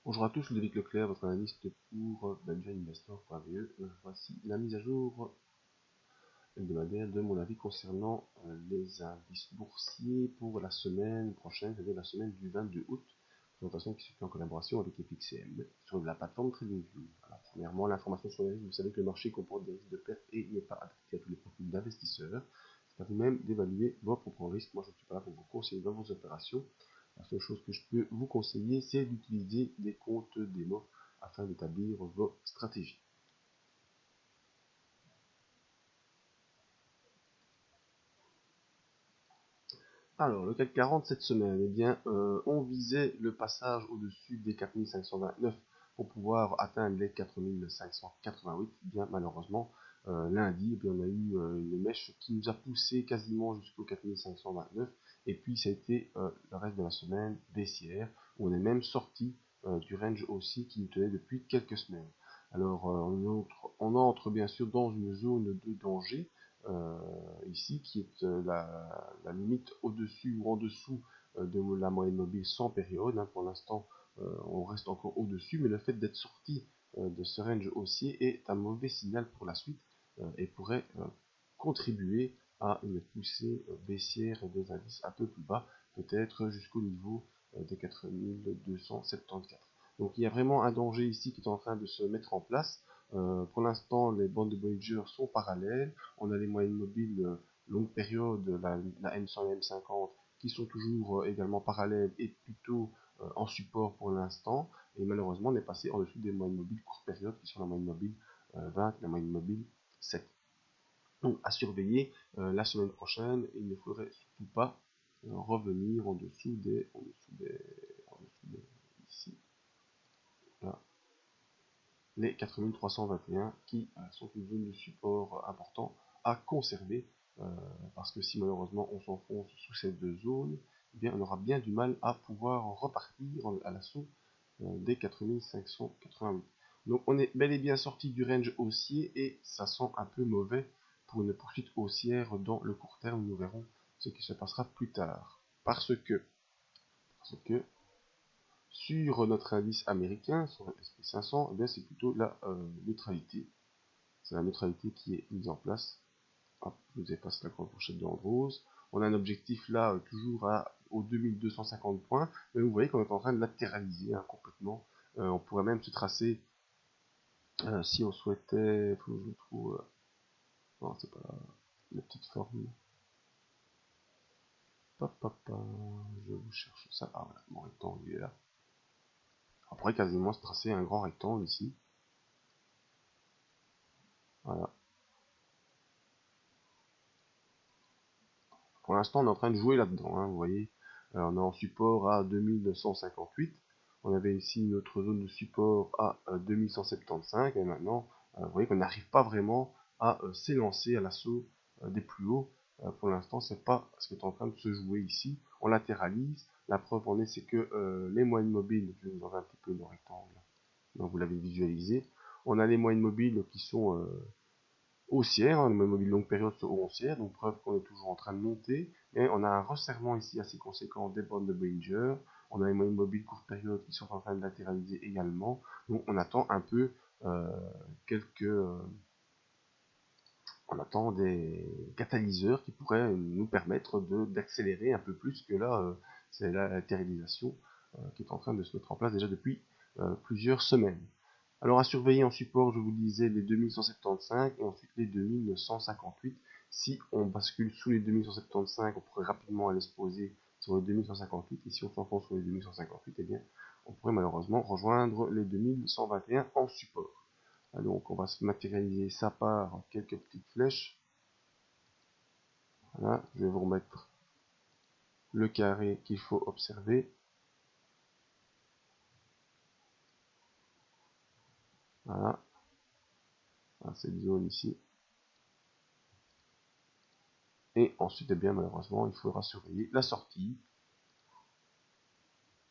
Bonjour à tous, Ludovic Leclerc, votre analyste pour benjaminvestor.be. Voici la mise à jour hebdomadaire de mon avis concernant les indices boursiers pour la semaine prochaine, c'est-à-dire la semaine du 22 août. Présentation qui se fait en collaboration avec FXCM sur la plateforme TradingView. Alors, premièrement, l'information sur les risques. Vous savez que le marché comporte des risques de perte et n'est pas adapté à tous les profils d'investisseurs. C'est à vous-même d'évaluer vos propres risques. Moi, je ne suis pas là pour vous conseiller dans vos opérations. La seule chose que je peux vous conseiller, c'est d'utiliser des comptes démo afin d'établir vos stratégies. Alors, le CAC 40 cette semaine, eh bien, on visait le passage au-dessus des 4529 pour pouvoir atteindre les 4588. Bien, malheureusement, lundi, eh bien, on a eu une mèche qui nous a poussé quasiment jusqu'au 4529. Et puis, ça a été le reste de la semaine baissière, où on est même sorti du range haussier qui nous tenait depuis quelques semaines. Alors, on entre bien sûr dans une zone de danger, ici, qui est la limite au-dessus ou en dessous de la moyenne mobile sans période. Pour l'instant, on reste encore au-dessus, mais le fait d'être sorti de ce range haussier est un mauvais signal pour la suite et pourrait contribuer à une poussée baissière des indices un peu plus bas, peut-être jusqu'au niveau des 4274. Donc il y a vraiment un danger ici qui est en train de se mettre en place. Pour l'instant, les bandes de Bollinger sont parallèles. On a les moyennes mobiles longue période, la M100 et M50, qui sont toujours également parallèles et plutôt en support pour l'instant. Et malheureusement, on est passé en dessous des moyennes mobiles courte période, qui sont la moyenne mobile 20 et la moyenne mobile 7. Donc à surveiller la semaine prochaine, il ne faudrait surtout pas revenir en dessous des ici, là, les 4321 qui sont une zone de support important à conserver, parce que si malheureusement on s'enfonce sous ces deux zones, eh bien, on aura bien du mal à pouvoir repartir à l'assaut des 4588. Donc on est bel et bien sorti du range haussier et ça sent un peu mauvais pour une poursuite haussière dans le court terme. Nous verrons ce qui se passera plus tard. Parce que sur notre indice américain, sur le SP 500, eh bien, c'est plutôt la neutralité. C'est la neutralité qui est mise en place. Hop, je vous efface la grande fourchette de rose. On a un objectif là, toujours aux 2250 points, mais vous voyez qu'on est en train de latéraliser complètement. On pourrait même se tracer, si on souhaitait, faut que je le trouve, non, c'est pas la petite forme. Je vous cherche ça. Ah voilà, mon rectangle il est là. On pourrait quasiment se tracer un grand rectangle ici. Voilà. Pour l'instant, on est en train de jouer là-dedans, vous voyez. On est en support à 2258. On avait ici une autre zone de support à 2175. Et maintenant, vous voyez qu'on n'arrive pas vraiment à s'élancer à l'assaut des plus hauts. Pour l'instant, c'est pas ce qui est en train de se jouer ici. On latéralise. La preuve en est, c'est que les moyennes mobiles, je vais vous enlever un petit peu le rectangle, donc vous l'avez visualisé. On a les moyennes mobiles qui sont haussière, les mobiles longue période sont haussières, donc preuve qu'on est toujours en train de monter, et on a un resserrement ici assez conséquent des bandes de Bollinger, on a les moyennes mobiles courte période qui sont en train de latéraliser également, donc on attend un peu on attend des catalyseurs qui pourraient nous permettre d'accélérer un peu plus que là, c'est la latéralisation qui est en train de se mettre en place déjà depuis plusieurs semaines. Alors à surveiller en support, je vous disais les 2175 et ensuite les 2158. Si on bascule sous les 2175, on pourrait rapidement aller se poser sur les 2158. Et si on s'enfonce sur les 2158, eh bien, on pourrait malheureusement rejoindre les 2121 en support. Donc on va se matérialiser ça par quelques petites flèches. Voilà, je vais vous remettre le carré qu'il faut observer. Voilà, cette zone ici. Et ensuite, eh bien, malheureusement, il faudra surveiller la sortie,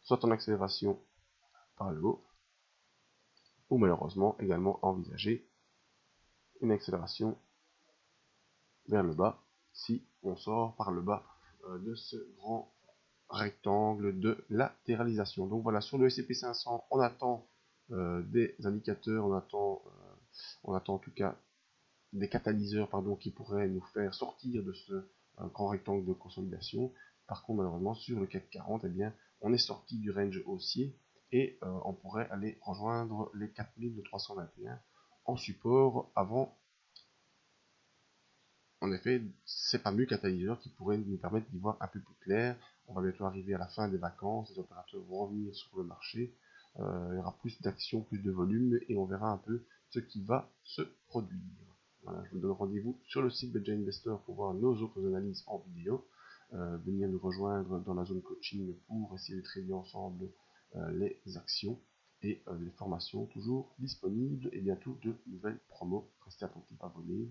soit en accélération par le haut, ou malheureusement également envisager une accélération vers le bas, si on sort par le bas de ce grand rectangle de latéralisation. Donc voilà, sur le SCP-500, on attend des indicateurs, on attend en tout cas des catalyseurs qui pourraient nous faire sortir de ce grand rectangle de consolidation. Par contre, malheureusement, sur le CAC 40, eh bien, on est sorti du range haussier et on pourrait aller rejoindre les 4321 en support avant. En effet, ces fameux catalyseurs qui pourraient nous permettre d'y voir un peu plus clair. On va bientôt arriver à la fin des vacances, les opérateurs vont revenir sur le marché, il y aura plus d'actions, plus de volume, et on verra un peu ce qui va se produire. Voilà, je vous donne rendez-vous sur le site de Investor pour voir nos autres analyses en vidéo. Venir nous rejoindre dans la zone coaching pour essayer de trader ensemble les actions et les formations toujours disponibles et bientôt de nouvelles promos. Restez attentifs, abonnés.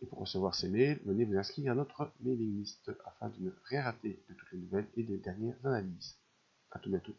Et pour recevoir ces mails, venez vous inscrire à notre mailing list afin de ne rien rater de toutes les nouvelles et des dernières analyses. A tout bientôt.